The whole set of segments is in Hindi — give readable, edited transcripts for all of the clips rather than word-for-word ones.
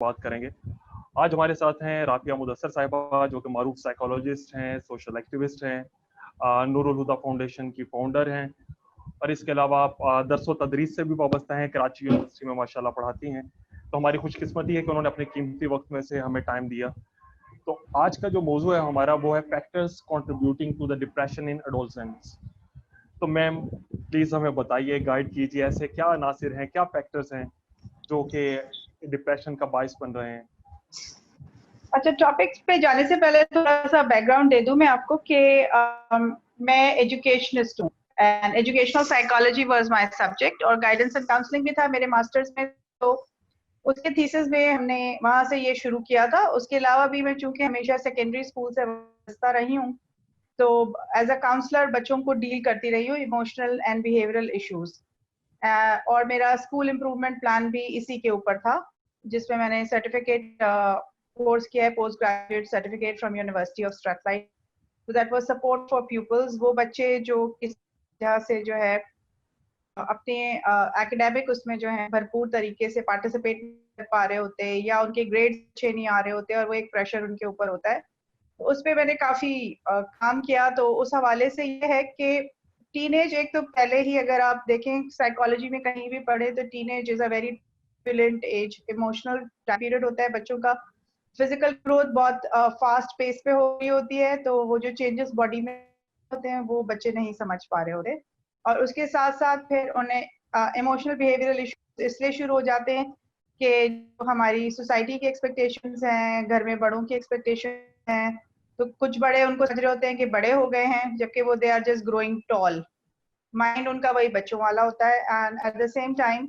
बात करेंगे। आज हमारे साथ हैं राफिया मुदस्सर साहिबा, जो कि मारूफ साइकोलॉजिस्ट हैं, सोशल एक्टिविस्ट हैं, नूरुल हुदा फाउंडेशन की फाउंडर हैं और इसके अलावा आप दरस व तदरीस से भी वाबस्ता हैं। कराची यूनिवर्सिटी में माशाल्लाह पढ़ाती हैं। तो हमारी खुशकिस्मती है कि उन्होंने अपने कीमती वक्त में से हमें टाइम दिया। तो आज का जो मौजू है हमारा, वो है factors contributing to the depression in adolescents. तो मैम प्लीज हमें बताइए, गाइड कीजिए, ऐसे क्या अनासिर हैं, क्या फैक्टर्स हैं जो कि डिप्रेशन का बायस बन रहे हैं। अच्छा, टॉपिक्स पे जाने से पहले थोड़ा सा बैकग्राउंड दे दूं मैं आपको कि मैं एजुकेशनिस्ट हूँ and educational psychology was my subject और गाइडेंस एंड काउंसलिंग भी था मेरे मास्टर्स में। तो उसके थीसिस में हमने वहां से ये शुरू किया था। उसके अलावा भी मैं चूंकि हमेशा सेकेंडरी स्कूल से वाबस्ता रही हूँ, तो एज अ काउंसलर बच्चों को डील करती रही हूँ इमोशनल एंड बिहेवियरल इश्यूज। और मेरा स्कूल इम्प्रूवमेंट प्लान भी इसी के ऊपर था, जिसमें मैंने सर्टिफिकेट कोर्स किया है, post graduate certificate from university of Strathclyde. तो that was support for peoples, वो बच्चे जो किस तरह से जो है अपने एकेडमिक उसमें जो है भरपूर तरीके से पार्टिसिपेट कर पा रहे होते हैं या उनके ग्रेड अच्छे नहीं आ रहे होते और वो एक प्रेशर उनके ऊपर होता है। तो उस पर मैंने काफी काम किया। तो उस हवाले से ये है कि टीनेज, एक तो पहले ही अगर आप देखें साइकोलॉजी में कहीं भी पढ़े तो teenage is a very turbulent age, emotional period होता है बच्चों का। फिजिकल ग्रोथ बहुत फास्ट पेस पे हो रही होती है, तो वो जो चेंजेस बॉडी में होते हैं वो बच्चे नहीं समझ पा रहे होते। और उसके साथ साथ फिर उन्हें इमोशनल बिहेवियरल इश्यूज इसलिए शुरू हो जाते हैं कि जो हमारी सोसाइटी की एक्सपेक्टेशंस हैं, घर में बड़ों की एक्सपेक्टेशन हैं, तो कुछ बड़े उनको समझ रहे होते हैं कि बड़े हो गए हैं, जबकि वो they are just growing tall. Mind उनका वही बच्चों वाला होता है and at the same time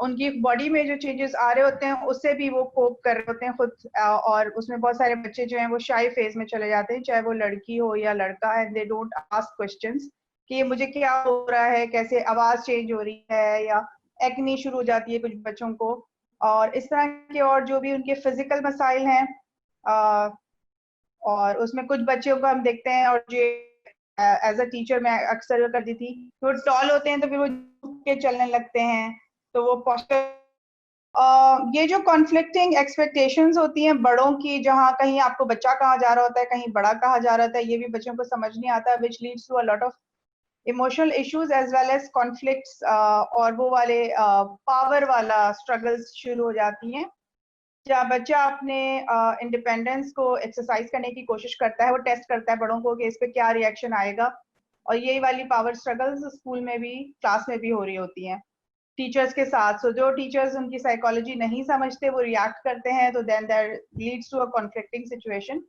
उनकी बॉडी में जो चेंजेस आ रहे होते हैं उससे भी वो कोप कर रहे होते हैं खुद। और उसमें बहुत सारे बच्चे जो हैं वो शाई फेज में चले जाते हैं, चाहे वो लड़की हो या लड़का, and they don't ask questions कि ये मुझे क्या हो रहा है, कैसे आवाज चेंज हो रही है, या एक्नी शुरू हो जाती है कुछ बच्चों को। और इस तरह के और जो भी उनके फिजिकल मसाइल हैं, और उसमें कुछ बच्चों को हम देखते हैं, और जो एज अ टीचर मैं अक्सर करती थी, वो टॉल होते हैं तो फिर वो झुक के चलने लगते हैं, तो वो posture ये जो कॉन्फ्लिक्टिंग एक्सपेक्टेशंस होती हैं बड़ों की, जहाँ कहीं आपको बच्चा कहा जा रहा होता है, कहीं बड़ा कहा जा रहा होता है, ये भी बच्चों को समझ नहीं आता, which leads to a lot of emotional issues as well as conflicts. और वो वाले पावर वाला स्ट्रगल्स शुरू हो जाती हैं, जहाँ बच्चा अपने इंडिपेंडेंस को एक्सरसाइज करने की कोशिश करता है, वो टेस्ट करता है बड़ों को कि इस पे क्या रिएक्शन आएगा। और यही वाली पावर स्ट्रगल्स स्कूल में भी, क्लास में भी हो रही होती हैं टीचर्स के साथ। सो जो टीचर्स उनकी साइकोलॉजी नहीं समझते वो रिएक्ट करते हैं, तो then that leads to a conflicting situation.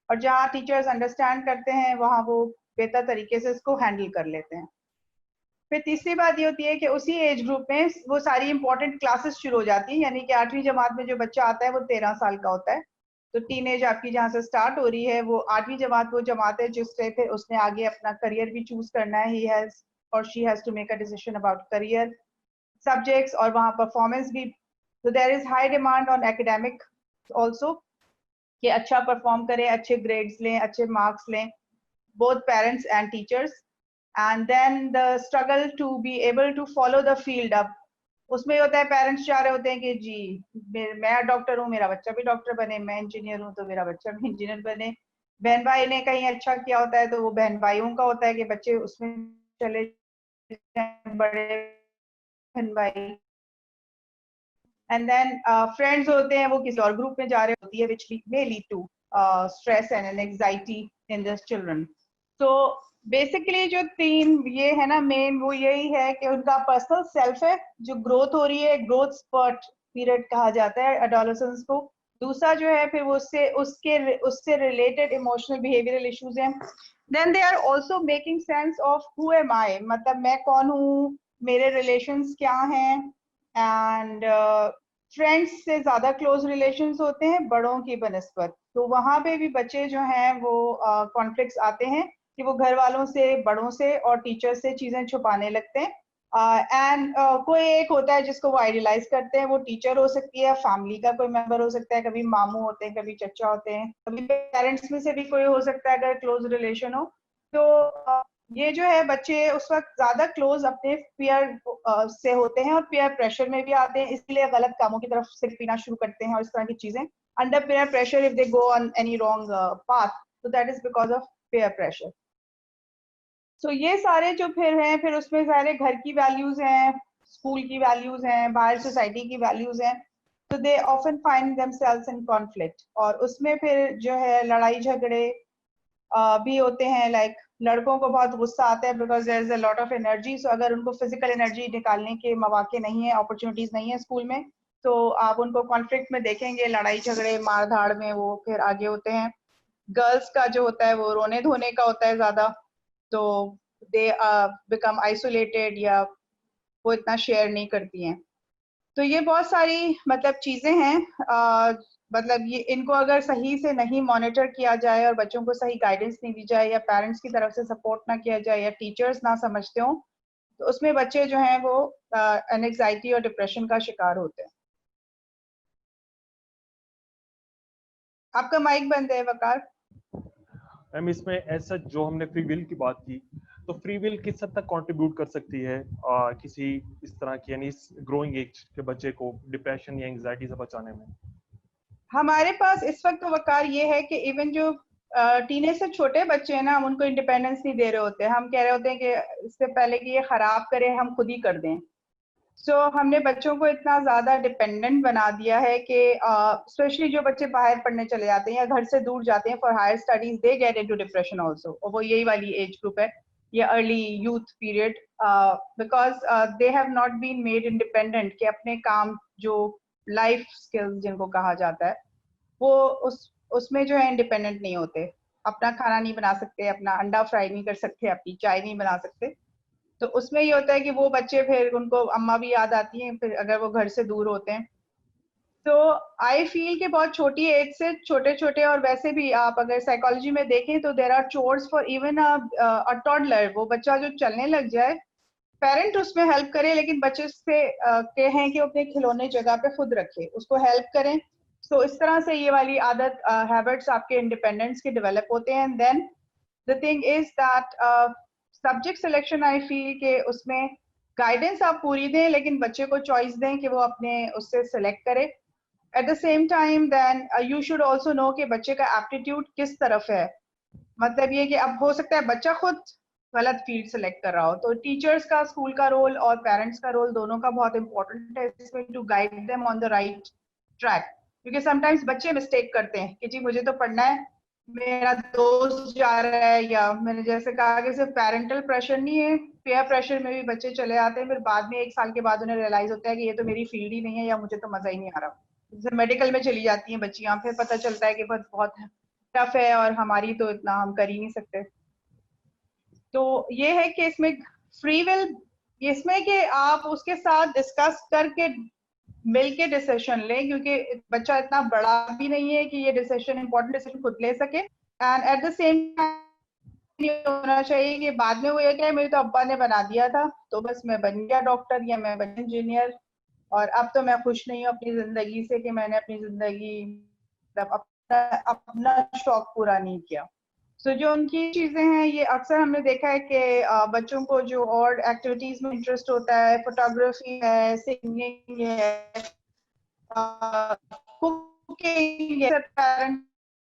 और जहाँ टीचर्स अंडरस्टैंड करते हैं वहाँ वो बेहतर तरीके से इसको हैंडल कर लेते हैं। फिर तीसरी बात ये होती है कि उसी एज ग्रुप में वो सारी इंपॉर्टेंट क्लासेस शुरू हो जाती हैं, यानी कि 8वीं जमात में जो बच्चा आता है वो 13 साल का होता है। तो टीनेज आपकी जहाँ से स्टार्ट हो रही है, वो 8वीं जमात वो जमात है जिससे फिर उसने आगे अपना करियर भी चूज करना है। ही हैज और she has to make a decision about career subjects और वहाँ परफॉर्मेंस भी। तो there is high demand on academic also, कि अच्छा परफॉर्म करें, अच्छे ग्रेड्स लें, अच्छे मार्क्स लें, both parents and teachers. And then the struggle to be able to follow the field up, उसमें होता है पेरेंट्स चाह रहे होते हैं कि जी मैं डॉक्टर हूँ, मेरा बच्चा भी डॉक्टर बने, मैं इंजीनियर हूँ तो मेरा बच्चा भी इंजीनियर बने। बहन भाई ने कहीं अच्छा किया होता है तो वो बहन भाइयों का होता है कि बच्चे उसमें चले जाएं, बड़े बहन भाई। एंड देन फ्रेंड्स होते हैं वो किसी और ग्रुप में जा रहे होती है, which may lead to stress and anxiety in the children. तो बेसिकली जो तीन ये है ना मेन, वो यही है कि उनका पर्सनल सेल्फ है जो ग्रोथ हो रही है, ग्रोथ स्पर्ट पीरियड कहा जाता है एडोलेसेंस को। दूसरा जो है फिर वो उससे रिलेटेड इमोशनल बिहेवियरल इश्यूज हैं। Then they are also making sense of who am I, मतलब मैं कौन हूँ, मेरे रिलेशंस क्या हैं। एंड फ्रेंड्स से ज्यादा क्लोज रिलेशंस होते हैं बड़ों की बनस्बत, तो वहां पे भी बच्चे जो हैं वो कॉन्फ्लिक्ट्स आते हैं कि वो घर वालों से, बड़ों से और टीचर से चीजें छुपाने लगते हैं। एंड कोई एक होता है जिसको वो आइडियलाइज करते हैं, वो टीचर हो सकती है, फैमिली का कोई मेंबर हो सकता है, कभी मामू होते हैं, कभी चचा होते हैं, कभी पेरेंट्स में से भी कोई हो सकता है अगर क्लोज रिलेशन हो। तो ये जो है बच्चे उस वक्त ज्यादा क्लोज अपने पीयर से होते हैं और पीयर प्रेशर में भी आते हैं, इसलिए गलत कामों की तरफ सिर्फ पीना शुरू करते हैं और इस तरह की चीजें। Under peer pressure if they go on any wrong path, तो that is because of peer pressure. So ये सारे जो फिर हैं, फिर उसमें सारे घर की वैल्यूज हैं, स्कूल की वैल्यूज हैं, बाहर सोसाइटी की वैल्यूज हैं, तो they often find themselves in conflict. और उसमें फिर जो है लड़ाई झगड़े भी होते हैं। लाइक लड़कों को बहुत गुस्सा आता है because there is a lot of energy, so अगर उनको फिजिकल एनर्जी निकालने के मौके नहीं है, अपॉर्चुनिटीज नहीं है स्कूल में, तो आप उनको कॉन्फ्लिक्ट में देखेंगे, लड़ाई झगड़े मार धाड़ में वो फिर आगे होते हैं। गर्ल्स का जो होता है वो रोने धोने का होता है ज्यादा, तो दे बिकम आइसोलेटेड या वो इतना शेयर नहीं करती हैं। तो ये बहुत सारी मतलब चीजें हैं, मतलब ये इनको अगर सही से नहीं मॉनिटर किया जाए और बच्चों को सही गाइडेंस नहीं दी जाए या पेरेंट्स की तरफ से सपोर्ट ना किया जाए या टीचर्स ना समझते हो, तो उसमें बच्चे जो हैं वो एंजाइटी और डिप्रेशन का शिकार होते हैं। आपका माइक बंद है वकार। मैम इसमें ऐसा जो हमने फ्री विल की बात की, तो फ्री विल किस हद तक कंट्रीब्यूट कर सकती है किसी इस तरह की यानी ग्रोइंग एज के बच्चे को डिप्रेशन या एंजाइटी से बचाने में? हमारे पास इस वक्त वकार ये है कि इवन जो टीनेज से छोटे बच्चे हैं ना, हम उनको इंडिपेंडेंस नहीं दे रहे होते, हम कह रहे होते हैं कि इससे पहले कि ये खराब करें हम खुद ही कर दें। सो हमने बच्चों को इतना ज्यादा डिपेंडेंट बना दिया है कि स्पेशली जो बच्चे बाहर पढ़ने चले जाते हैं या घर से दूर जाते हैं for higher studies, they get into depression also, और वो यही वाली एज ग्रुप है, या early youth period, because they have not been made independent कि अपने काम जो लाइफ स्किल्स जिनको कहा जाता है वो उसमें जो है इंडिपेंडेंट नहीं होते। अपना खाना नहीं बना सकते, अपना अंडा फ्राई नहीं कर सकते, अपनी चाय नहीं बना सकते। तो उसमें ये होता है कि वो बच्चे फिर उनको अम्मा भी याद आती हैं फिर अगर वो घर से दूर होते हैं। तो आई फील कि बहुत छोटी एज से छोटे छोटे, और वैसे भी आप अगर साइकोलॉजी में देखें तो there are chores for even a toddler, वो बच्चा जो चलने लग जाए, पेरेंट उसमें हेल्प करे, लेकिन बच्चे से कहें कि वो अपने खिलौने जगह पे खुद रखे, उसको हेल्प करें। सो इस तरह से ये वाली आदत हैबिट्स आपके इंडिपेंडेंस के डेवलप होते हैं। And then the thing is that subject selection, I feel के उसमें गाइडेंस आप पूरी दें, लेकिन बच्चे को चॉइस दें कि वो अपने उससे सिलेक्ट करे। At the same time then you should also know कि बच्चे का एप्टीट्यूड किस तरफ है। मतलब ये कि अब हो सकता है बच्चा खुद गलत फील्ड सेलेक्ट कर रहा हो, तो टीचर्स का, स्कूल का रोल और पेरेंट्स का रोल दोनों का बहुत इंपॉर्टेंट है इसमें to guide them on the right track. क्योंकि समटाइम्स बच्चे मिस्टेक करते हैं कि जी मुझे तो पढ़ना है, मेरा दोस्त जा रहा है, या मैंने जैसे कहा कि सिर्फ पेरेंटल प्रेशर नहीं है, पीयर प्रेशर में भी बच्चे चले आते हैं, फिर बाद में 1 साल के बाद उन्हें रियलाइज होता है कि ये तो मेरी फील्ड ही नहीं है या मुझे तो मजा ही नहीं आ रहा। जैसे मेडिकल में चली जाती हैं बच्चियां, फिर पता चलता है कि बहुत बहुत टफ है और हमारी तो इतना हम कर ही नहीं सकते। तो ये है कि इसमें फ्री विल, इसमें कि आप उसके साथ डिस्कस करके मिल के डिसीजन लें, क्योंकि बच्चा इतना बड़ा भी नहीं है कि ये डिसीजन, इंपॉर्टेंट डिसीजन खुद ले सके। And at the same time ये होना चाहिए कि बाद में वो ये कहे मेरे तो अब्बा ने बना दिया था तो बस मैं बन गया डॉक्टर या मैं बन इंजीनियर, और अब तो मैं खुश नहीं हूँ अपनी जिंदगी से कि मैंने अपनी जिंदगी मतलब अपना अपना शौक पूरा नहीं किया। सो जो उनकी चीजें हैं, ये अक्सर हमने देखा है कि बच्चों को जो और एक्टिविटीज में इंटरेस्ट होता है, फोटोग्राफी है, सिंगिंग है, कुकिंग है, पेरेंट्स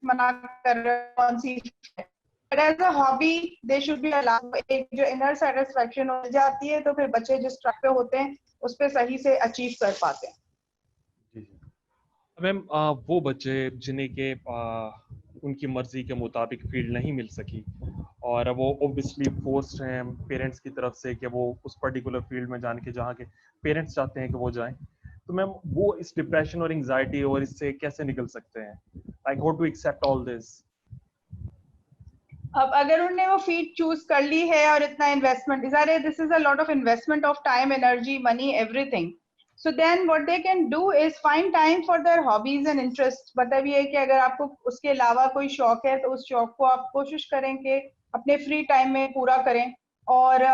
मना कर रहे हैं कौन सी, but as a hobby they should be allowed. एक जो इनर सेटिस्फेक्शन हो जाती है तो फिर बच्चे जिस ट्रैक पे होते हैं उस पर सही से अचीव कर पाते हैं। जी जी मैम, वो बच्चे जिन्हें के उनकी मर्जी के मुताबिक फील्ड नहीं मिल सकी और वो ओब्वियसली फोर्स्ड हैं पेरेंट्स की तरफ से कि वो उस पर्टिकुलर फील्ड में जाने के जहाँ के पेरेंट्स चाहते हैं कि वो जाएं, तो मैम वो इस डिप्रेशन और एंजाइटी और इससे कैसे निकल सकते हैं? Like how to accept all this? अब अगर उन्होंने वो फील्ड चूज कर ली है और इतना investment, this is a lot of investment of time, energy, money, everything. So then what they can do is find time for their hobbies and interest. मतलब ये है कि अगर आपको उसके अलावा कोई शौक है तो उस शौक को आप कोशिश करें कि अपने फ्री टाइम में पूरा करें। और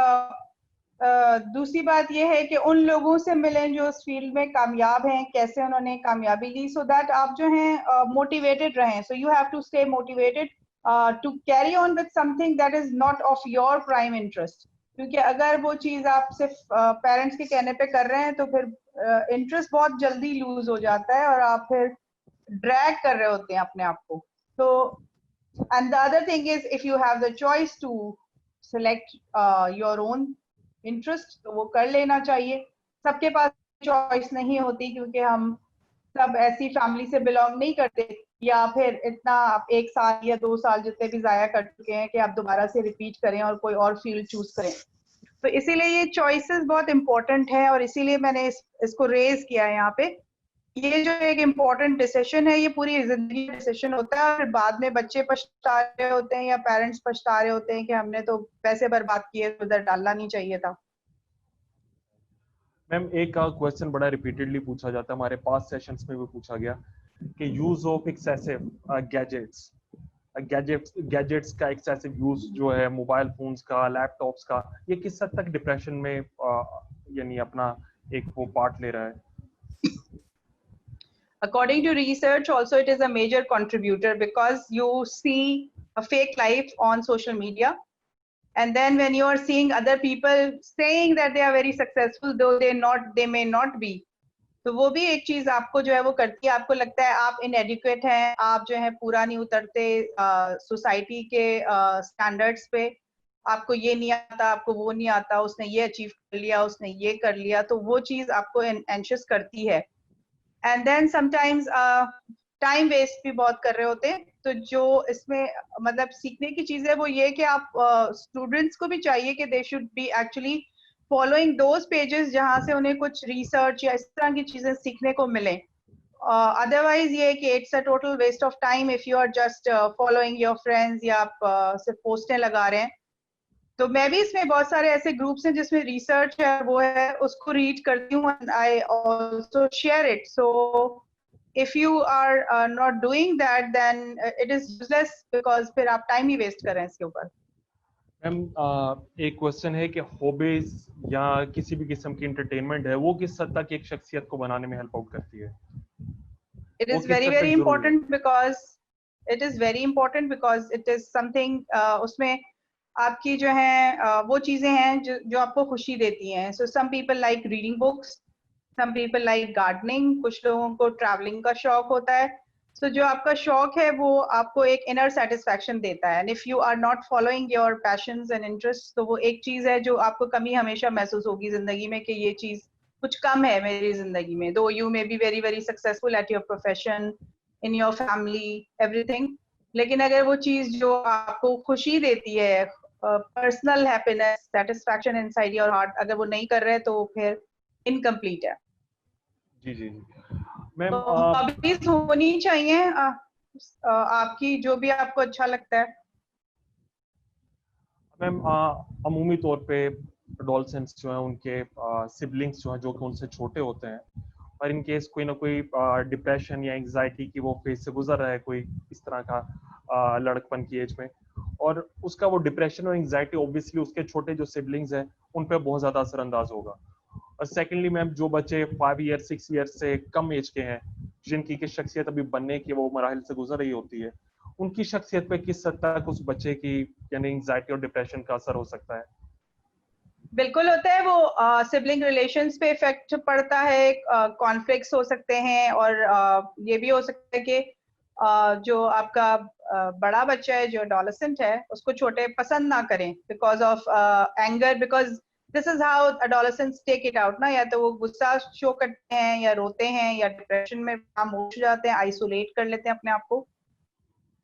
दूसरी बात यह है कि उन लोगों से मिलें जो उस फील्ड में कामयाब हैं, कैसे उन्होंने कामयाबी ली, सो दैट आप जो हैं मोटिवेटेड रहें। So you have to stay motivated to carry on with something that is not of your prime interest. क्योंकि अगर वो चीज आप सिर्फ पेरेंट्स के कहने पे कर रहे हैं तो फिर इंटरेस्ट बहुत जल्दी लूज हो जाता है और आप फिर ड्रैग कर रहे होते हैं अपने आप को। तो and the other thing is if you have the choice to select your own interest तो वो कर लेना चाहिए। सबके पास चॉइस नहीं होती क्योंकि हम सब ऐसी फैमिली से बिलोंग नहीं करते, या फिर इतना आप 1 साल या 2 साल जितने भी जाया कर चुके हैं कि आप दोबारा से रिपीट करें और कोई और फील्ड चूज करें। तो इसीलिए ये चॉइसेस बहुत इंपॉर्टेंट है और इसीलिए मैंने इसको रेज किया है यहाँ पे। ये जो एक इम्पोर्टेंट डिसीजन है ये पूरी जिंदगी का डिसीजन होता है और फिर बाद में बच्चे पछता रहे होते हैं या पेरेंट्स पछता रहे होते हैं कि हमने तो पैसे बर्बाद किए, उधर डालना नहीं चाहिए था। मैम एक क्वेश्चन बड़ा रिपीटेडली पूछा जाता है, हमारे पास सेशंस में भी पूछा गया कि use of excessive gadgets gadgets का एक्सेसिव यूज जो है मोबाइल फोन्स का, लैपटॉप्स का, ये किस हद तक डिप्रेशन में यानी अपना एक वो पार्ट ले रहा है? According to research, also it is a major contributor because you see a fake life on social media, and then when you are seeing other people saying that they are very successful, though they may not be, तो वो भी एक चीज आपको जो है वो करती है। आपको लगता है आप इनएडिक्वेट हैं, आप जो है पूरा नहीं उतरते सोसाइटी के स्टैंडर्ड्स पे, आपको ये नहीं आता, आपको वो नहीं आता, उसने ये अचीव कर लिया, उसने ये कर लिया, तो वो चीज आपको एंशियस करती है। And then sometimes time waste भी बहुत कर रहे होते हैं। तो जो इसमें मतलब सीखने की चीज है वो ये कि आप स्टूडेंट्स को भी चाहिए कि दे should B actually following those pages जहां से उन्हें कुछ रिसर्च या इस तरह की चीजें सीखने को मिले। अदरवाइज ये कि it's a total waste of time if you are just following your friends या आप सिर्फ पोस्टें लगा रहे हैं। तो मैं भी इसमें बहुत सारे ऐसे ग्रुप्स हैं जिसमें रिसर्च है वो है, उसको रीड करती हूँ and I also share it. So if you are not doing that then it is useless because फिर आप टाइम ही वेस्ट कर रहे हैं इसके ऊपर। मैम एक क्वेश्चन है कि हॉबीज या किसी भी किस्म की एंटरटेनमेंट है वो किस हद तक एक शख्सियत को बनाने में हेल्प आउट करती है? It वो is किस very हद very तक जरूरी है? important because it is something उसमें आपकी जो है वो चीजें हैं जो आपको खुशी देती हैं। So some people like reading books, some people like gardening, कुछ लोगों को ट्रैवलिंग का शौक होता है। सो जो आपका शौक है वो आपको एक इनर सेटिस्फैक्शन देता है। And if you are not following your passions and interest तो वो एक चीज है जो आपको कमी हमेशा महसूस होगी जिंदगी में कि ये चीज कुछ कम है मेरी जिंदगी में। दो you may be very very successful at your profession, in your family, everything, लेकिन अगर वो चीज जो आपको खुशी देती है, personal happiness, satisfaction inside your heart, अगर वो नहीं कर रहे तो फिर इनकम्प्लीट है। जी जी जी तो मैम हॉबीज होनी चाहिए आपकी जो भी आपको अच्छा लगता है। मैम अमूमी तौर पे एडोलसेंट्स जो हैं उनके सिबलिंग्स जो हैं जो कि उनसे छोटे होते हैं और इन केस कोई ना कोई डिप्रेशन या एंजाइटी की वो फेज से गुजर रहा है कोई इस तरह का लड़कपन की एज में, और उसका वो डिप्रेशन और एंजाइटी ऑब्वियसली उसके छोटे जो सिबलिंग्स हैं उन पर बहुत ज्यादा असरअंदाज होगा। और सेकेंडली मैम जो बच्चे 5 ईयर 6 ईयर से कम एज के हैं जिनकी की शख्सियत अभी बनने की वो मराहल से गुजर रही होती है, उनकी शख्सियत पे किस हद तक उस बच्चे की यानी एंजाइटी और डिप्रेशन का असर हो सकता है? बिल्कुल होता है, वो सिबलिंग रिलेशंस पे इफेक्ट पड़ता है, कॉन्फ्लिक्ट्स हो सकते हैं और ये भी हो सकता है कि जो आपका बड़ा बच्चा है जो एडोलेसेंट है उसको छोटे पसंद ना करें because of anger, because this is how adolescents take it out ना, या तो वो गुस्सा शो करते हैं या रोते हैं या डिप्रेशन में खामोश हो जाते हैं, आइसोलेट कर लेते हैं अपने आप को।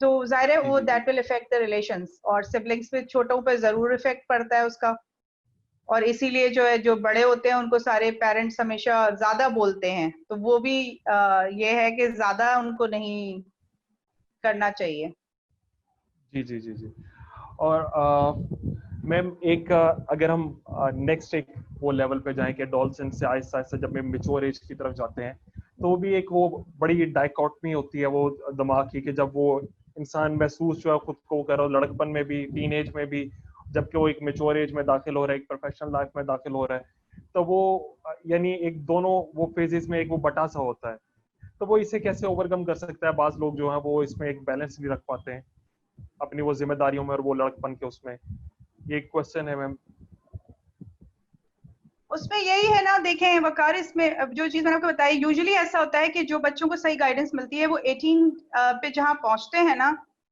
तो जाहिर है जी वो जी जी that will effect the relations, और सिबलिंग्स पे छोटों पे जरूर इफेक्ट पड़ता है उसका। और इसीलिए जो है जो बड़े होते हैं उनको सारे पेरेंट्स हमेशा ज्यादा बोलते हैं, तो वो भी ये है कि ज्यादा उनको नहीं करना चाहिए। जी जी जी जी और मैम एक अगर हम नेक्स्ट एक वो लेवल पे जाएं कि एडोलसेंस से आहिस्ता आहिस्ता जब हम मेच्योर एज की तरफ जाते हैं तो भी एक वो बड़ी डाइकोटमी होती है वो दिमाग की कि जब वो इंसान महसूस जो है खुद को कर रहा हो लड़कपन में भी, टीन एज में भी, जबकि वो एक मेच्योर एज में दाखिल हो रहा है, एक प्रोफेशनल लाइफ में दाखिल हो रहा है, तो वो यानी एक दोनों वो फेजेस में एक वो बटा सा होता है, तो वो इसे कैसे ओवरकम कर सकता है? बाज लोग जो है वो इसमें एक बैलेंस नहीं रख पाते हैं अपनी वो जिम्मेदारियों में और वो लड़कपन के उसमें, ये एक क्वेश्चन है मैम। उसमें यही है ना, देखें वकार, इसमें अब जो चीज मैंने आपको बताई, यूजुअली ऐसा होता है कि जो बच्चों को सही गाइडेंस मिलती है वो 18 पे जहाँ पहुंचते हैं ना,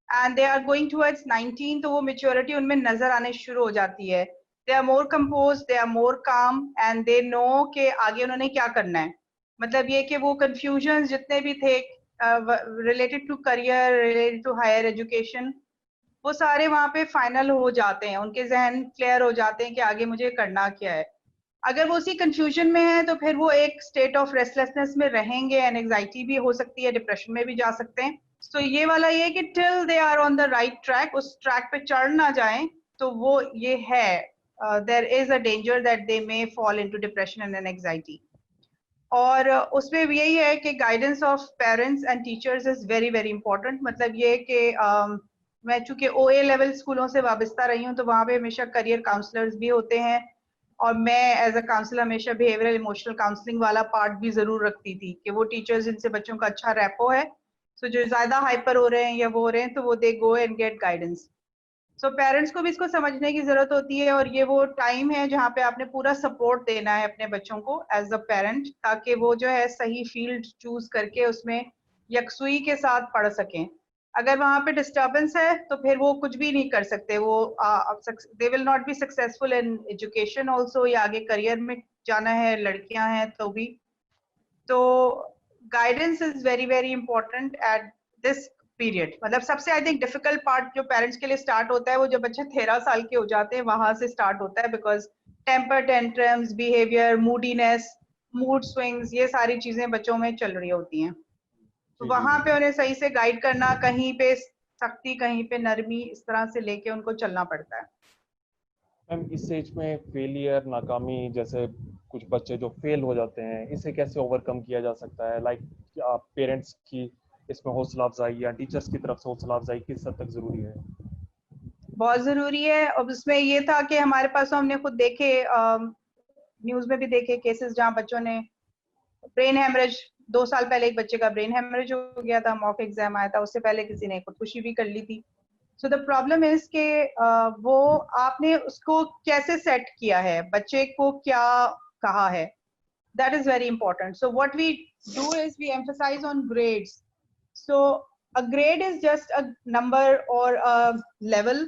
and they are going towards 19, तो वो मेच्योरिटी उनमें नजर आने शुरू हो जाती है। They are more composed, they are more calm, and they know कि आगे उन्होंने क्या करना है। मतलब ये कि वो कंफ्यूजन जितने भी थे related to career, related to higher education, वो सारे वहां पे फाइनल हो जाते हैं, उनके जहन क्लियर हो जाते हैं कि आगे मुझे करना क्या है। अगर वो उसी कंफ्यूजन में है तो फिर वो एक स्टेट ऑफ रेस्टलेसनेस में रहेंगे, एंड एंजाइटी भी हो सकती है, डिप्रेशन में भी जा सकते हैं। तो ये वाला ये कि till they are on the right track, उस ट्रैक पे चढ़ ना जाएं, तो वो ये है, there is a danger that they may fall into depression and an anxiety. और उसमें भी यही है कि guidance of parents and teachers is very very important. मतलब ये कि मैं चूंकि ओए लेवल स्कूलों से वाबस्ता रही हूँ, तो वहाँ पे हमेशा करियर काउंसलर्स भी होते हैं, और मैं एज अ काउंसलर हमेशा बिहेवियरल इमोशनल काउंसलिंग वाला पार्ट भी जरूर रखती थी कि वो टीचर्स जिनसे बच्चों का अच्छा रैपो है, तो जो ज्यादा हाइपर हो रहे हैं या वो हो रहे हैं, तो वो they go and get guidance. So parents को भी इसको समझने की जरूरत होती है, और ये वो टाइम है जहाँ पे आपने पूरा सपोर्ट देना है अपने बच्चों को एज अ पेरेंट, ताकि वो जो है सही फील्ड चूज करके उसमें यकसुई के साथ पढ़ सकें। अगर वहां पे डिस्टरबेंस है तो फिर वो कुछ भी नहीं कर सकते, वो they will not be successful in education also, या आगे करियर में जाना है, लड़कियां हैं तो भी। तो guidance is very very important at this period. मतलब सबसे आई थिंक डिफिकल्ट पार्ट जो पेरेंट्स के लिए स्टार्ट होता है, वो जब बच्चे 13 साल के हो जाते हैं वहां से स्टार्ट होता है, because temper tantrums, behaviour, moodiness, mood swings, ये सारी चीजें बच्चों में चल रही होती हैं। तो जी जी वहां पे जी। उन्हें सही से गाइड करना, कहीं पे सख्ती कहीं पे नरमी, इस तरह से लेके उनको चलना पड़ता है। मैम इस एज में फेलियर, नाकामी, जैसे कुछ बच्चे जो फेल हो जाते हैं, इसे कैसे ओवरकम किया जा सकता है? लाइक पेरेंट्स की इसमें हौसला अफजाई या टीचर्स की तरफ से हौसला अफजाई किस हद तक जरूरी है? बहुत जरूरी है। और उसमें ये था कि हमारे पास, हमने खुद देखे, न्यूज में भी देखे केसेस जहाँ बच्चों ने ब्रेन हेमरेज, 2 साल पहले एक बच्चे का ब्रेन हेमरेज हो गया था, मॉक एग्जाम आया था, उससे पहले किसी ने खुदकुशी भी कर ली थी। सो द प्रॉब्लम इज के वो आपने उसको कैसे सेट किया है, बच्चे को क्या कहा है, that is very important. So what we do is we emphasize on grades. So a grade is just a number or a level.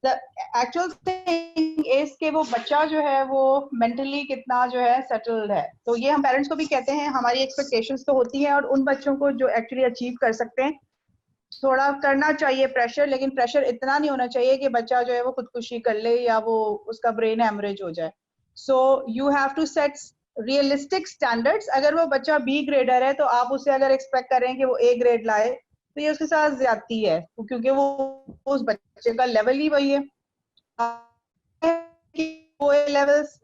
The actual thing is कि वो बच्चा जो है वो mentally कितना जो है settled है। तो ये हम parents को भी कहते हैं, हमारी expectations तो होती हैं, और उन बच्चों को जो actually achieve कर सकते हैं, थोड़ा करना चाहिए प्रेशर, लेकिन प्रेशर इतना नहीं होना चाहिए कि बच्चा जो है वो खुदकुशी कर ले या वो उसका ब्रेन हेमरेज हो जाए। So you have to set realistic standards. अगर वो बच्चा बी ग्रेडर है, तो आप उससे अगर एक्सपेक्ट करें कि वो ए ग्रेड लाए, तो ये उसके साथ ज्यादती है, क्योंकि वो उस बच्चे का लेवल ही वही है। वो लेवल्स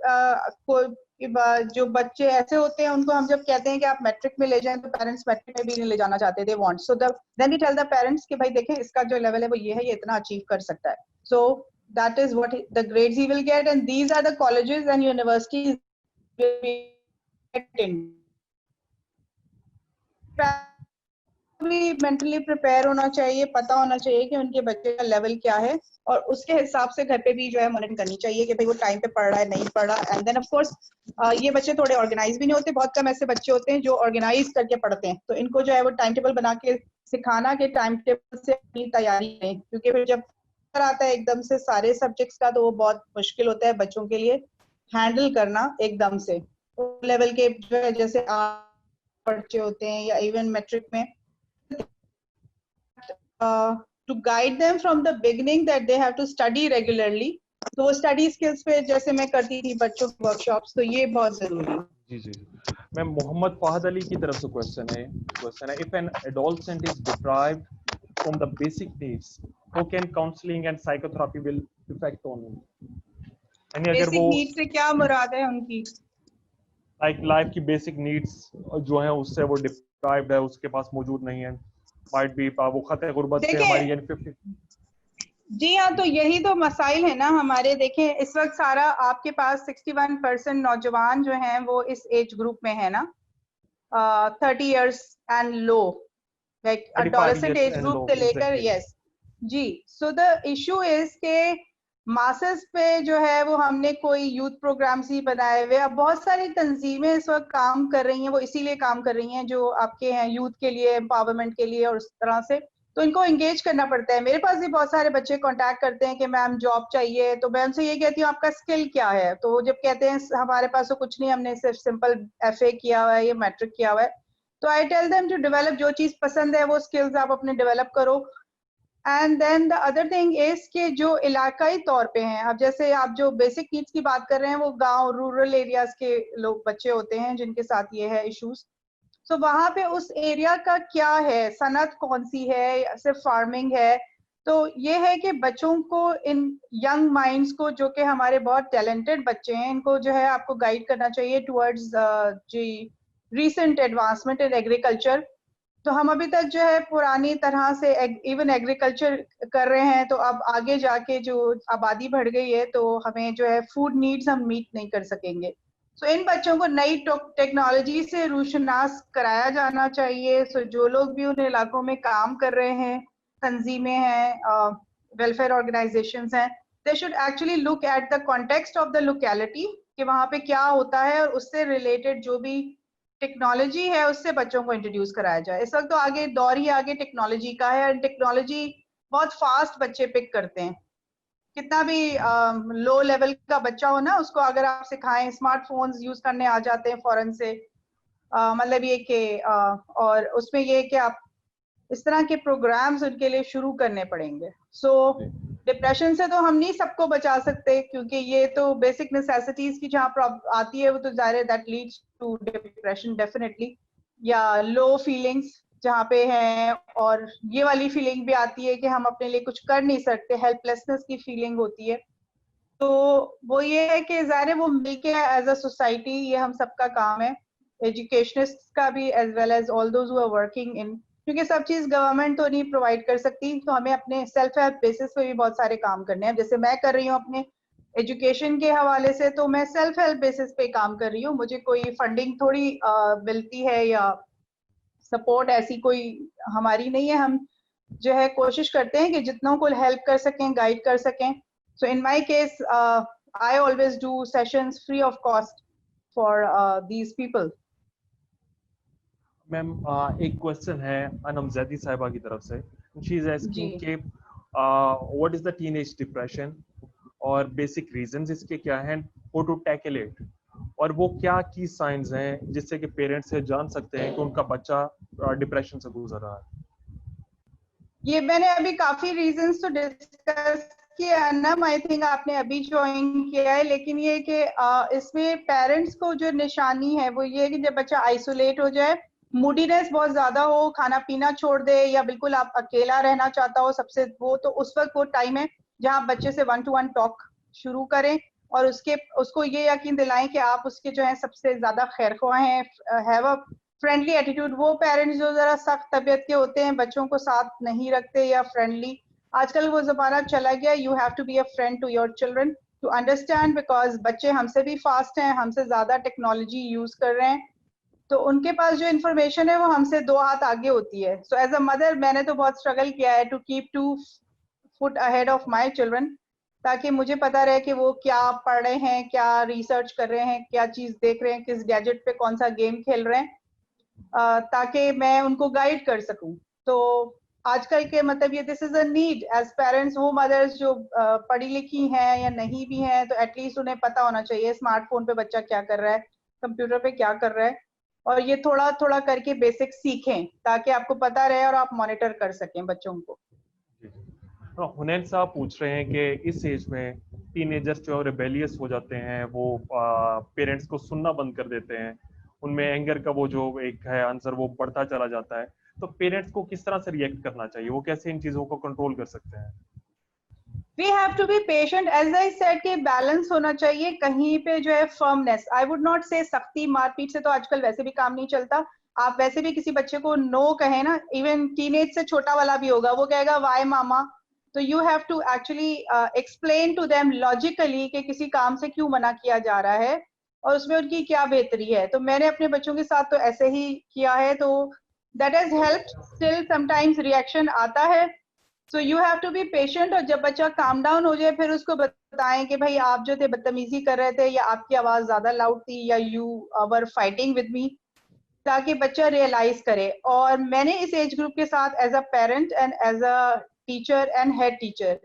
जो बच्चे ऐसे होते हैं, उनको हम जब कहते हैं कि आप मैट्रिक में ले जाएं, तो पेरेंट्स मैट्रिक में भी नहीं ले जाना चाहते, they want, so then we tell the parents कि भाई देखें, इसका जो लेवल है वो ये है, ये इतना अचीव कर सकता है। So that is what the grades he will get, and these are the colleges and universities भी मेंटली प्रिपेयर होना चाहिए, पता होना चाहिए कि उनके बच्चे का लेवल क्या है, और उसके हिसाब से घर पे भी जो है मॉनिटरिंग करनी चाहिए कि भाई वो टाइम पे पढ़ रहा है, नहीं पढ़ रहा। एंड देन ऑफ कोर्स ये बच्चे थोड़े ऑर्गेनाइज भी नहीं होते, बहुत कम ऐसे बच्चे होते हैं जो ऑर्गेनाइज करके पढ़ते हैं, तो इनको जो है वो टाइम टेबल बना के सिखाना कि टाइम टेबल से अपनी तैयारी करें, क्योंकि फिर जब आता है एकदम से सारे सब्जेक्ट्स का, तो वो बहुत मुश्किल होता है बच्चों के लिए हैंडल करना एकदम से। लेवल के जो है जैसे बच्चे होते हैं, या इवन मैट्रिक में, to guide them from the beginning that they have to study regularly. तो वो स्टडी स्किल्स पे जैसे मैं करती थी बच्चों के वर्कशॉप्स, तो ये बहुत जरूरी है। जी जी। मैम मोहम्मद फहद अली की तरफ से क्वेश्चन है, if an adolescent is deprived from the basic needs, how can counselling and psychotherapy will effect on him? यानी अगर वो बेसिक नीड से क्या मुराद है उनकी? लाइफ की बेसिक नीड्स जो है उससे वो डिप्राइव्ड है, उसके पास मौजूद नहीं है, माइट बी वो खतरे गुर्बत से हमारी, देखिए, यानी 50। जी हाँ, तो यही तो मसाइल है ना हमारे। देखें इस वक्त सारा आपके पास 61% नौजवान जो हैं वो इस एज ग्रुप में है ना, 30 years and low, like 35 adolescent years age and group low, से लेकर, exactly. यस जी। सो द इशू इज के मासेस पे जो है वो हमने कोई यूथ प्रोग्राम्स ही बनाए हुए। अब बहुत सारी तंजीमें इस वक्त काम कर रही हैं, वो इसीलिए काम कर रही हैं जो आपके हैं यूथ के लिए, एम्पावरमेंट के लिए और उस तरह से, तो इनको एंगेज करना पड़ता है। मेरे पास भी बहुत सारे बच्चे कांटेक्ट करते हैं कि मैम जॉब चाहिए, तो मैं उनसे ये कहती हूँ आपका स्किल क्या है, तो वो जब कहते हैं हमारे पास तो कुछ नहीं, हमने सिर्फ सिंपल एफए किया हुआ है या मैट्रिक किया हुआ है, तो I tell them to develop, जो चीज पसंद है वो स्किल्स आप अपने डेवलप करो। And then the other thing is कि जो इलाकाई तौर पे हैं, अब जैसे आप जो बेसिक नीड्स की बात कर रहे हैं वो गांव रूरल एरियाज के लोग बच्चे होते हैं जिनके साथ ये है इश्यूज। सो वहां पे उस एरिया का क्या है, सनत कौन सी है या सिर्फ फार्मिंग है, तो ये है कि बच्चों को, इन यंग माइंड्स को जो कि हमारे बहुत टैलेंटेड बच्चे हैं, इनको जो है आपको गाइड करना चाहिए towards the recent advancement in agriculture. तो हम अभी तक जो है पुरानी तरह से इवन एग्रीकल्चर कर रहे हैं, तो अब आगे जाके जो आबादी बढ़ गई है तो हमें जो है फूड नीड्स हम मीट नहीं कर सकेंगे। सो इन बच्चों को नई टेक्नोलॉजी से रूशनास कराया जाना चाहिए। सो जो लोग भी उन इलाकों में काम कर रहे हैं, तंजीमें हैं, वेलफेयर ऑर्गेनाइजेशंस हैं, they should actually look at the context of the locality कि वहां पे क्या होता है, और उससे रिलेटेड जो भी टेक्नोलॉजी है उससे बच्चों को इंट्रोड्यूस कराया जाए। इस वक्त तो आगे दौर ही आगे टेक्नोलॉजी का है, और टेक्नोलॉजी बहुत फास्ट बच्चे पिक करते हैं। कितना भी लो लेवल का बच्चा हो ना, उसको अगर आप सिखाएं, स्मार्टफोन्स यूज करने आ जाते हैं फौरन से। मतलब ये कि और उसमें ये कि आप इस तरह के प्रोग्राम्स उनके लिए शुरू करने पड़ेंगे। सो डिप्रेशन से तो हम नहीं सबको बचा सकते, क्योंकि ये तो बेसिक नेसेसिटीज की जहाँ आती है वो तो जाहिर है that leads to depression definitely, या लो फीलिंग्स जहाँ पे हैं, और ये वाली फीलिंग भी आती है कि हम अपने लिए कुछ कर नहीं सकते, हेल्पलेसनेस की फीलिंग होती है। तो वो ये है कि जाहिर है वो मिलके एज अ सोसाइटी, ये हम सबका काम है, एजुकेशनिस्ट का भी as well as all those who are working in, क्योंकि सब चीज गवर्नमेंट तो नहीं प्रोवाइड कर सकती, तो हमें अपने सेल्फ हेल्प बेसिस पे भी बहुत सारे काम करने हैं। जैसे मैं कर रही हूँ अपने एजुकेशन के हवाले से, तो मैं सेल्फ हेल्प बेसिस पे काम कर रही हूँ, मुझे कोई फंडिंग थोड़ी मिलती है या सपोर्ट ऐसी कोई हमारी नहीं है। हम जो है कोशिश करते हैं कि जितनों को हेल्प कर सकें, गाइड कर सकें। So in my case I always do sessions free of cost for these people. Ma'am एक क्वेश्चन है अनम जैदी साहिबा की तरफ से। शी इज जी, आस्किंग कि what is the teenage depression और बेसिक रीजंस इसके क्या हैं, हाउ टू टैकल इट, और वो क्या की साइंस हैं जिससे कि पेरेंट्स से जान सकते हैं कि उनका बच्चा डिप्रेशन से गुजर रहा है। ये मैंने अभी काफी रीजंस तो डिस्कस किया ना, आई थिंक आपने अभी ज्वाइन किया है, लेकिन ये कि इसमें पेरेंट्स को जो निशानी है वो ये है कि जब बच्चा आइसोलेट हो जाए, मूडीनेस बहुत ज्यादा हो, खाना पीना छोड़ दे, या बिल्कुल आप अकेला रहना चाहता हो सबसे, वो तो उस वक्त वो टाइम है जहाँ बच्चे से 1-to-1 टॉक शुरू करें, और उसको ये यकीन दिलाएं कि आप उसके जो है सबसे ज्यादा खैरख्वाह हैं, हैव अ फ्रेंडली एटीट्यूड। वो पेरेंट्स जो जरा सख्त तबीयत के होते हैं, बच्चों को साथ नहीं रखते या फ्रेंडली, आजकल वो जमाना चला गया, you have to be a friend to your children to understand, because बच्चे हमसे भी फास्ट हैं, हमसे ज्यादा टेक्नोलॉजी यूज कर रहे हैं, तो उनके पास जो इन्फॉर्मेशन है वो हमसे 2 हाथ आगे होती है। सो एज अ मदर मैंने तो बहुत स्ट्रगल किया है to keep 2 foot ahead of my children, ताकि मुझे पता रहे कि वो क्या पढ़ रहे हैं, क्या रिसर्च कर रहे हैं, क्या चीज देख रहे हैं, किस गैजेट पे कौन सा गेम खेल रहे हैं, ताकि मैं उनको गाइड कर सकूं। तो आजकल के मतलब ये this is a need as parents, वो मदर्स जो पढ़ी लिखी हैं या नहीं भी हैं, तो एटलीस्ट उन्हें पता होना चाहिए स्मार्टफोन पे बच्चा क्या कर रहा है, कंप्यूटर पे क्या कर रहा है, और ये थोड़ा थोड़ा करके बेसिक सीखें ताकि आपको पता रहे और आप मॉनिटर कर सकें बच्चों को। हुनैन साहब पूछ रहे हैं कि इस एज में टीनेजर्स जो रिबेलियस हो जाते हैं, वो पेरेंट्स को सुनना बंद कर देते हैं, उनमें एंगर का वो जो एक है आंसर वो बढ़ता चला जाता है, तो पेरेंट्स को किस तरह से रिएक्ट करना चाहिए, वो कैसे इन चीजों को कंट्रोल कर सकते हैं? We have to be patient, as I said कि बैलेंस होना चाहिए, कहीं पे जो है फर्मनेस, आई वुड नॉट से सख्ती मारपीट से तो आजकल वैसे भी काम नहीं चलता। आप वैसे भी किसी बच्चे को नो कहे ना, इवन टीनेज से छोटा वाला भी होगा, वो कहेगा वाई मामा, तो you have to actually explain to them logically कि किसी काम से क्यों मना किया जा रहा है और उसमें उनकी क्या बेहतरी है। तो मैंने अपने बच्चों के साथ तो ऐसे ही किया है, तो that has helped. Still sometimes reaction आता है, so you have to be patient, और जब बच्चा काम डाउन हो जाए फिर उसको बताएं कि भाई आप जो थे बदतमीजी कर रहे थे, या आपकी आवाज ज्यादा लाउड थी, या you were fighting with me, ताकि बच्चा रियलाइज करे। और मैंने इस एज ग्रुप के साथ as a parent and as a teacher and head teacher,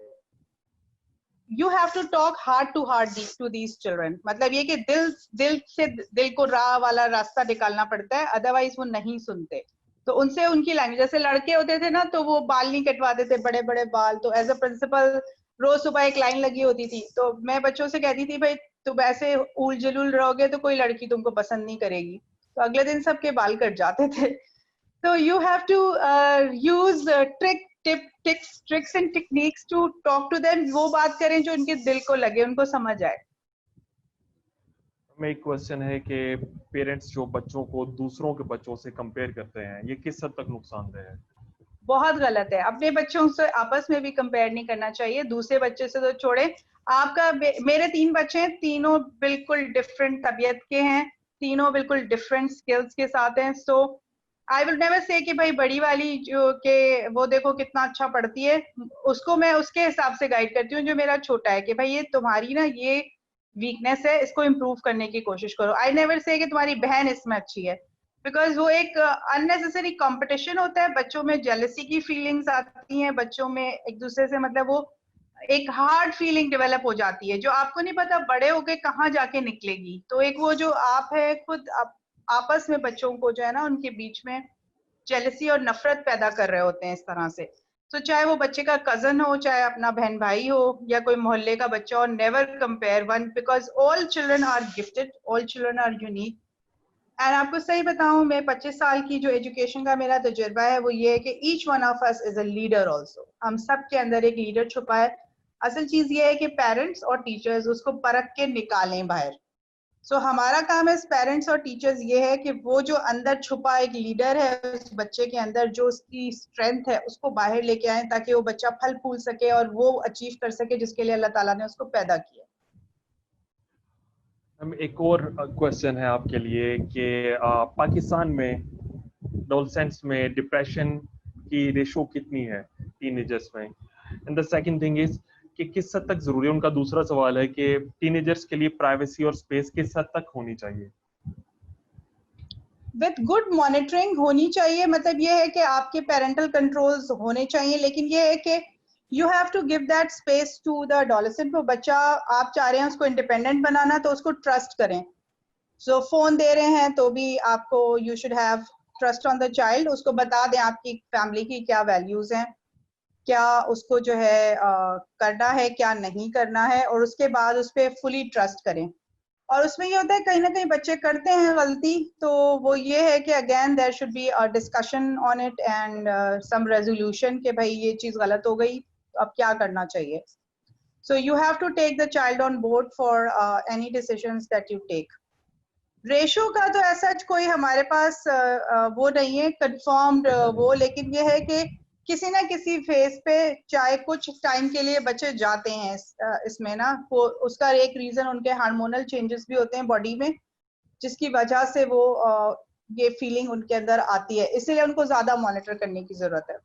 you have to talk heart to heart to these children. मतलब ये कि दिल से दिल को राह वाला रास्ता निकालना पड़ता है, अदरवाइज वो नहीं सुनते। तो उनसे उनकी लैंग्वेज, जैसे लड़के होते थे ना तो वो बाल नहीं कटवाते थे, बड़े बड़े बाल, तो एज अ प्रिंसिपल रोज सुबह एक लाइन लगी होती थी, तो मैं बच्चों से कहती थी भाई तुम ऐसे उल जलूल रहोगे तो कोई लड़की तुमको पसंद नहीं करेगी। तो अगले दिन सबके बाल कट जाते थे। तो you have to use tricks and techniques to talk to them, वो बात करें जो उनके दिल को लगे, उनको समझ आए। में एक क्वेश्चन है कि पेरेंट्स जो बच्चों को दूसरों के बच्चों से कंपेयर करते हैं, ये किस हद तक नुकसानदेह है? बहुत गलत है। अपने बच्चों से आपस में भी कंपेयर नहीं करना चाहिए, दूसरे बच्चे से तो छोड़े। आपका मेरे 3 बच्चे हैं, तीनों बिल्कुल डिफरेंट तबीयत के हैं, तीनों बिल्कुल डिफरेंट स्किल्स के साथ हैं। सो आई विल नेवर से कि भाई बड़ी वाली जो के वो देखो कितना अच्छा पढ़ती है, उसको मैं उसके हिसाब से गाइड करती हूँ। जो मेरा छोटा है कि भाई ये तुम्हारी ना ये वीकनेस है, इसको इम्प्रूव करने की कोशिश करो। आई नेवर से कि तुम्हारी बहन इसमें अच्छी है, बिकॉज वो एक अननेसेसरी कंपटीशन होता है, बच्चों में जेलसी की फीलिंग्स आती हैं, बच्चों में एक दूसरे से मतलब वो एक हार्ड फीलिंग डेवलप हो जाती है, जो आपको नहीं पता बड़े होके कहाँ जाके निकलेगी। तो एक वो जो आप है खुद आपस में बच्चों को जो है ना उनके बीच में जेलसी और नफरत पैदा कर रहे होते हैं इस तरह से। तो चाहे वो बच्चे का कजन हो, चाहे अपना बहन भाई हो, या कोई मोहल्ले का बच्चा हो, never compare one, because all children are gifted, all children are unique. And आपको सही बताऊं, मैं 25 साल की जो एजुकेशन का मेरा तजुर्बा है वो ये है कि each one of us is a leader also, हम सब के अंदर एक लीडर छुपा है। असल चीज ये है कि पेरेंट्स और टीचर्स उसको परख के निकालें बाहर। सो हमारा काम एज पेरेंट्स और टीचर्स ये है कि वो जो अंदर छुपा एक लीडर है उस बच्चे के अंदर, जो उसकी स्ट्रेंथ है उसको बाहर लेके आए, ताकि वो बच्चा फल फूल सके और वो अचीव कर सके जिसके लिए अल्लाह ताला ने उसको पैदा किया। हम एक और क्वेश्चन है आपके लिए कि पाकिस्तान में एडोलसेंट्स में डिप्रेशन की रेशो कितनी है टीनेजर्स में? And the second thing is कि किस हद तक जरूरी है, उनका दूसरा सवाल है कि टीनेजर्स के लिए प्राइवेसी और स्पेस किस हद तक होनी चाहिए? विद गुड मॉनिटरिंग होनी चाहिए। मतलब ये है कि आपके पेरेंटल कंट्रोल्स होने चाहिए, लेकिन ये है कि you have to give that space to the adolescent. वो बच्चा आप चाह रहे हैं उसको इंडिपेंडेंट बनाना, तो उसको ट्रस्ट करें। सो फोन दे रहे हैं तो भी आपको you should have trust on the child, उसको बता दें आपकी फैमिली की क्या वैल्यूज हैं, क्या उसको जो है करना है, क्या नहीं करना है, और उसके बाद उस पर फुली ट्रस्ट करें। और उसमें ये होता है कहीं ना कहीं बच्चे करते हैं गलती, तो वो ये है कि again there should be a discussion on it and some resolution कि भाई ये चीज गलत हो गई, तो अब क्या करना चाहिए। So you have to take the child on board for any decisions that you take. Ratio का तो ऐसा कोई हमारे पास वो नहीं है कंफर्म्ड वो, लेकिन ये है कि किसी ना किसी फेज पे चाहे कुछ टाइम के लिए बच्चे जाते हैं इसमें ना, वो उसका एक रीजन उनके हार्मोनल चेंजेस भी होते हैं बॉडी में, जिसकी वजह से वो ये फीलिंग उनके अंदर आती है, इसीलिए उनको ज्यादा मॉनिटर करने की जरूरत है।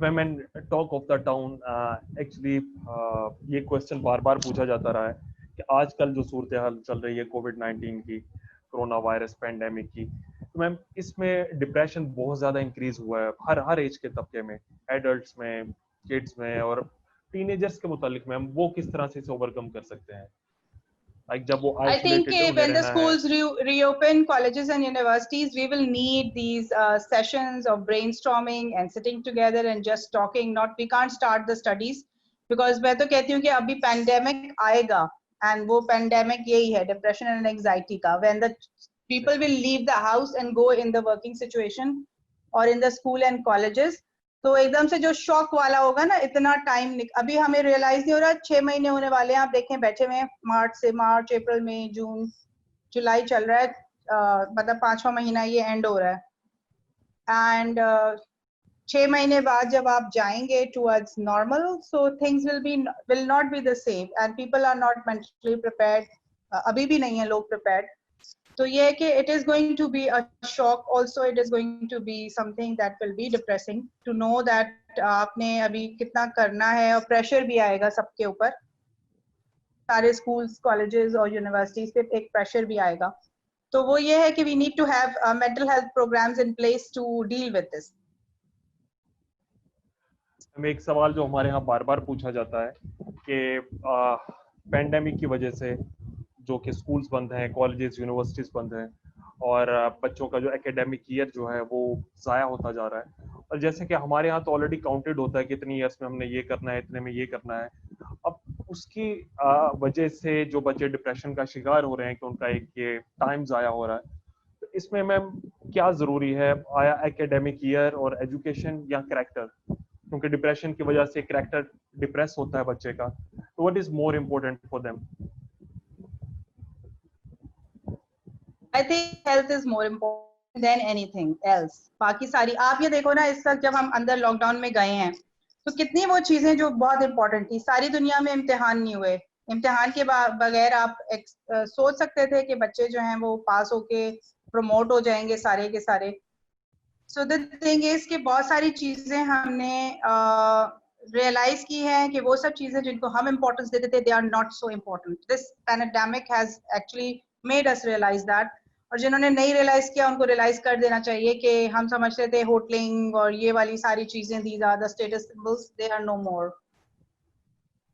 Women talk of the town, actually ये क्वेश्चन बार बार पूछा जाता रहा है कि आजकल जो सूरत हाल चल रही है कोविड-19 की, कोरोना वायरस पैंडेमिक की, तो मैम इसमें डिप्रेशन बहुत ज़्यादा इंक्रीज हुआ है हर एज के तबके में, एडल्ट्स में, किड्स में और टीनेजर्स के मुतालिक मैम वो किस तरह से इसे ओवरकम कर सकते हैं? लाइक जब वो I think आइसोलेटेड उन्हें when the रहना है। schools reopen, colleges and universities, we will need these sessions of brainstorming and sitting together and just talking. Not we can't start the studies because मैं तो कहती हूँ कि अभी pandemic आएगा, and वो pandemic यही है depression and anxiety का, when the people will leave the house and go in the working situation or in the school and colleges, तो एकदम से जो शॉक वाला होगा ना, इतना टाइम अभी हमें रियलाइज नहीं हो रहा, 6 महीने होने वाले हैं, आप देखें बैठे हुए हैं, मार्च अप्रैल मई जून जुलाई चल रहा है, मतलब 5वां महीना ये एंड हो रहा है, एंड 6 महीने बाद जब आप जाएंगे towards normal, so things will not be the same and people are not mentally prepared, अभी भी नहीं है लोग प्रिपेयर्ड। तो ये है कि it is going to be a shock, also it is going to be something that will be depressing to know that आपने अभी कितना करना है, और प्रेशर भी आएगा सबके ऊपर, सारे स्कूल्स, कॉलेजेस और यूनिवर्सिटीज पे एक प्रेशर भी आएगा। तो वो ये है कि we need to have mental health programs in place to deal with this. हमें एक सवाल जो हमारे यहाँ बार बार पूछा जाता है कि पेंडेमिक की वजह से जो कि स्कूल्स बंद हैं, कॉलेजेस, यूनिवर्सिटीज बंद हैं, और बच्चों का जो एकेडमिक ईयर जो है वो ज़ाया होता जा रहा है। और जैसे कि हमारे यहाँ तो ऑलरेडी काउंटेड होता है कि इतनी ईयर्स में हमने ये करना है, इतने में ये करना है। अब उसकी वजह से जो बच्चे डिप्रेशन का शिकार हो रहे हैं कि उनका एक ये टाइम ज़ाया हो रहा है, तो इसमें मैम क्या ज़रूरी है? आया एकेडमिक ईयर और एजुकेशन या कैरेक्टर? क्योंकि डिप्रेशन की वजह से कैरेक्टर डिप्रेस होता है बच्चे का, तो what is more important for them? I think health is more important than anything else. बाकी सारी, आप ये देखो ना, इस वक्त जब हम अंदर लॉकडाउन में गए हैं तो कितनी वो चीजें जो बहुत इंपॉर्टेंट थी, सारी दुनिया में इम्तिहान नहीं हुए। इम्तिहान के बगैर आप सोच सकते थे कि बच्चे जो हैं वो पास होके प्रमोट हो जाएंगे सारे के सारे। सो द थिंग इज कि बहुत सारी चीजें हमने रियलाइज की हैं कि वो सब चीजें जिनको हम इम्पोर्टेंस देते थे, they are not so important. This pandemic has actually made us realise that, और जिन्होंने नहीं रियलाइज किया उनको रियलाइज कर देना चाहिए कि हम समझते थे होटलिंग और ये वाली सारी चीजें, these are the status symbols, they are no more.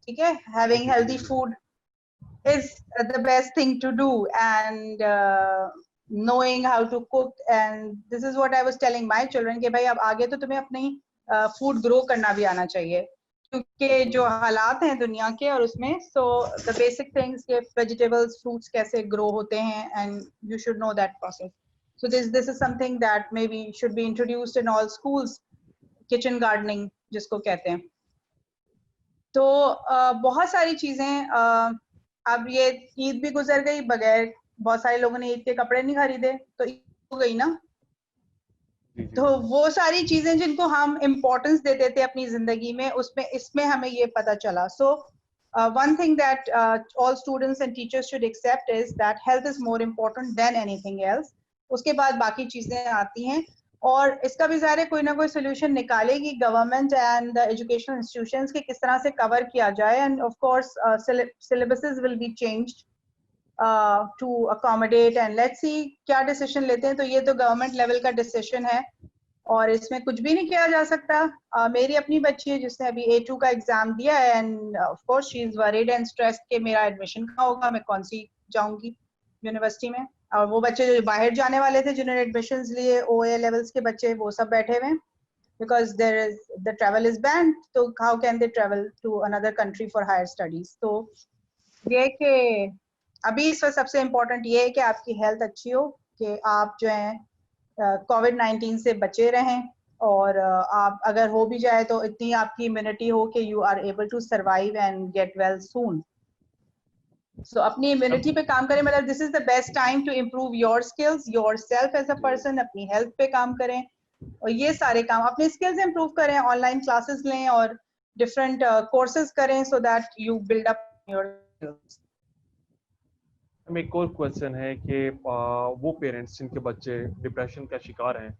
ठीक है, having healthy food is the best thing to do, and knowing how to cook, and this is what I was telling my children कि भाई अब आगे तो तुम्हें अपनी फूड ग्रो करना भी आना चाहिए, क्योंकि जो हालात हैं दुनिया के और उसमें, so the basic things के vegetables, fruits कैसे grow होते हैं, and you should know that process. So this is something that maybe should be introduced in all schools, kitchen gardening जिसको कहते हैं। तो बहुत सारी चीजें, अब ये ईद भी गुजर गई, बगैर बहुत सारे लोगों ने ईद के कपड़े नहीं खरीदे, तो ईद हो गई ना। तो वो सारी चीजें जिनको हम इम्पोर्टेंस देते थे अपनी जिंदगी में, उसमें इसमें हमें ये पता चला। सो one thing that all students and teachers should accept is that health is more important than anything else. उसके बाद बाकी चीजें आती हैं, और इसका भी ज़ाहिर है कोई ना कोई सोल्यूशन निकालेगी government and the educational institutions के किस तरह से कवर किया जाए, and of course syllabuses will be changed to accommodate, and let's see क्या डिसीजन लेते हैं। तो ये तो गवर्नमेंट लेवल का डिसीजन है और इसमें कुछ भी नहीं किया जा सकता। मेरी अपनी बच्ची है जिसने अभी A2 का एग्जाम दिया है, and of course she is worried and stressed कि मेरा एडमिशन कहाँ होगा, मैं कौन सी जाऊंगी यूनिवर्सिटी में। और वो बच्चे जो बाहर जाने वाले थे जिन्होंने एडमिशंस लिए, OA लेवल्स के बच्चे, वो सब बैठे हुए हैं because there is the travel is banned, तो how can they travel to another country for higher studies. तो ये कि अभी इस वक्त सबसे इम्पोर्टेंट ये है कि आपकी हेल्थ अच्छी हो, कि आप जो है कोविड-19 से बचे रहें, और आप अगर हो भी जाए तो इतनी आपकी इम्यूनिटी हो कि you are able to survive and get well soon. So अपनी इम्यूनिटी पे काम करें, मतलब this is the best time to improve your skills, your self as a person, अपनी हेल्थ पे काम करें, और ये सारे काम अपने स्किल्स इम्प्रूव करें, ऑनलाइन क्लासेस लें और डिफरेंट कोर्सेज करें so that you build up your skills. एक और क्वेश्चन है कि वो पेरेंट्स जिनके बच्चे डिप्रेशन का शिकार हैं,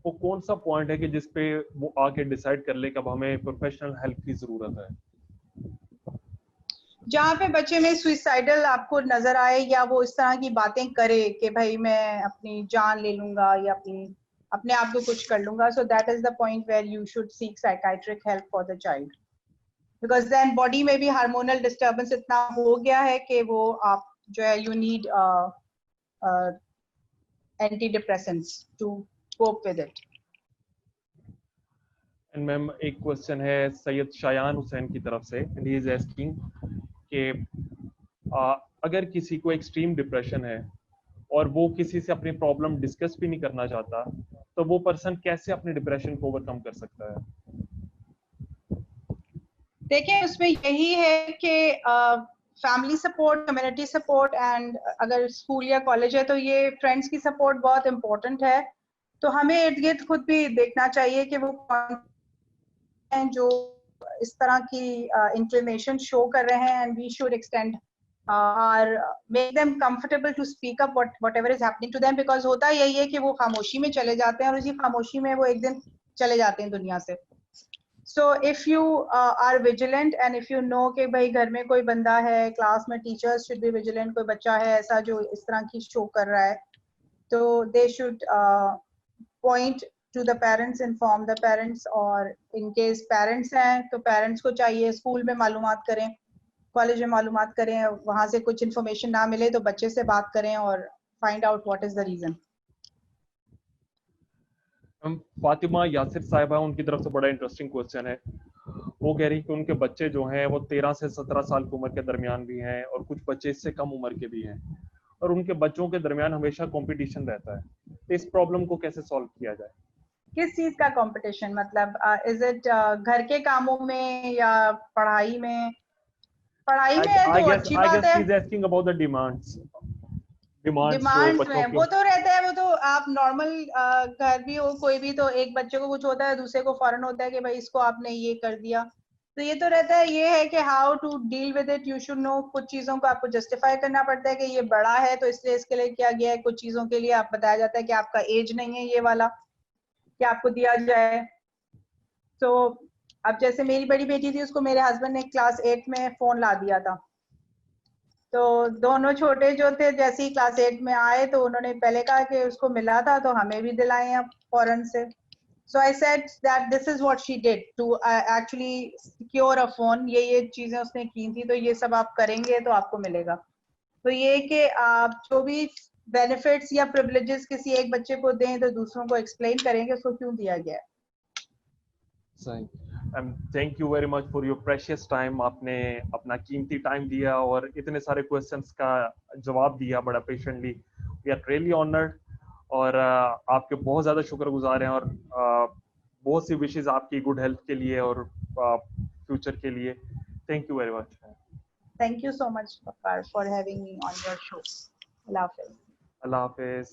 वो कौन सा पॉइंट है कि जिस पे वो आके डिसाइड कर ले कि अब हमें प्रोफेशनल हेल्प की जरूरत है? जहाँ पे बच्चे में सुइसाइडल आपको नजर आए, या वो इस तरह की बातें करे कि भाई मैं अपनी जान ले लूंगा या अपने आप को कुछ कर लूंगा, so that is the point where you should seek psychiatric help for the child, because then body में भी हार्मोनल डिस्टर्बेंस इतना हो गया है कि वो आप जो है you need anti depressants to cope with it. And ma'am एक क्वेश्चन है सैयद शायान हुसैन की तरफ से, एंड ही इज आस्किंग कि अगर किसी को एक्सट्रीम डिप्रेशन है और वो किसी से अपनी प्रॉब्लम डिस्कस भी नहीं करना चाहता, तो वो पर्सन कैसे अपने डिप्रेशन को ओवरकम कर सकता है? देखिए उसमें यही है कि family support, community support, and अगर स्कूल या कॉलेज है तो ये फ्रेंड्स की सपोर्ट बहुत इंपॉर्टेंट है। तो हमें इर्द गिर्द खुद भी देखना चाहिए कि वो कौन हैं जो इस तरह की इंक्लिनेशन शो कर रहे हैं, एंड वी शुड एक्सटेंड और make them comfortable to speak up whatever is happening to them, because होता यही है कि वो खामोशी में चले जाते हैं और उसी खामोशी में वो एक दिन चले जाते हैं दुनिया से. So if you are vigilant and if you know कि भाई घर में कोई बंदा है, क्लास में teachers should be vigilant, कोई बच्चा है ऐसा जो इस तरह की शो कर रहा है, तो they should point to the parents, inform the parents, और in case parents हैं तो parents को चाहिए स्कूल में मालूमात करें, कॉलेज में मालूमात करें, वहां से कुछ इन्फॉर्मेशन ना मिले तो बच्चे से बात करें और find out what is the reason. Fatima Yasir साहिबा, उनकी तरफ से बड़ा इंटरेस्टिंग क्वेश्चन है. वो कह रही कि उनके बच्चे जो हैं वो 13 से 17 साल की उम्र के दरमियान भी हैं और कुछ बच्चे इससे कम उम्र के भी हैं और उनके बच्चों के दरमियान हमेशा कंपटीशन रहता है. तो इस प्रॉब्लम को कैसे सॉल्व किया जाए? किस चीज का कंपटीशन? मतलब इज इट घर के कामों में या पढ़ाई में? पढ़ाई में है तो अच्छी बात है. She's asking about the demands जो डिमांड्स बच्चों में वो तो रहता है, वो तो आप नॉर्मल घर भी हो कोई भी, तो एक बच्चे को कुछ होता है दूसरे को फौरन होता है कि भाई इसको आपने ये कर दिया, तो ये तो रहता है. ये है कि how to deal with it, you should know. कुछ चीजों को आपको जस्टिफाई करना पड़ता है कि ये बड़ा है तो इसलिए इसके लिए किया गया है. कुछ चीजों के लिए आप बताया जाता है कि आपका एज नहीं है ये वाला कि आपको दिया जाए. तो अब जैसे मेरी बड़ी बेटी थी, उसको मेरे हस्बैंड ने क्लास 8 में फोन ला दिया था, तो दोनों छोटे जो थे जैसे ही क्लास 8 में आए तो उन्होंने पहले कहा कि उसको मिला था तो हमें भी दिलाएं अब फौरन से. So I said that this is what she did to actually secure a phone. ये चीजें उसने की थी, तो ये सब आप करेंगे तो आपको मिलेगा. तो ये कि आप जो भी बेनिफिट्स या प्रिविलेजेस किसी एक बच्चे को दें तो दूसरों को एक्सप्लेन करेंगे उसको क्यों दिया गया है. सही. Thank you very much for your precious time. आपने अपना कीमती टाइम दिया और इतने सारे क्वेश्चंस का जवाब दिया बड़ा patiently. We are really honoured और आपके बहुत ज़्यादा शुक्रगुजार हैं और बहुत सी विशेस आपकी गुड हेल्थ के लिए और फ्यूचर के लिए. Thank you very much. Thank you so much, Pakar, for having me on your show. Allah Hafiz. Allah Hafiz.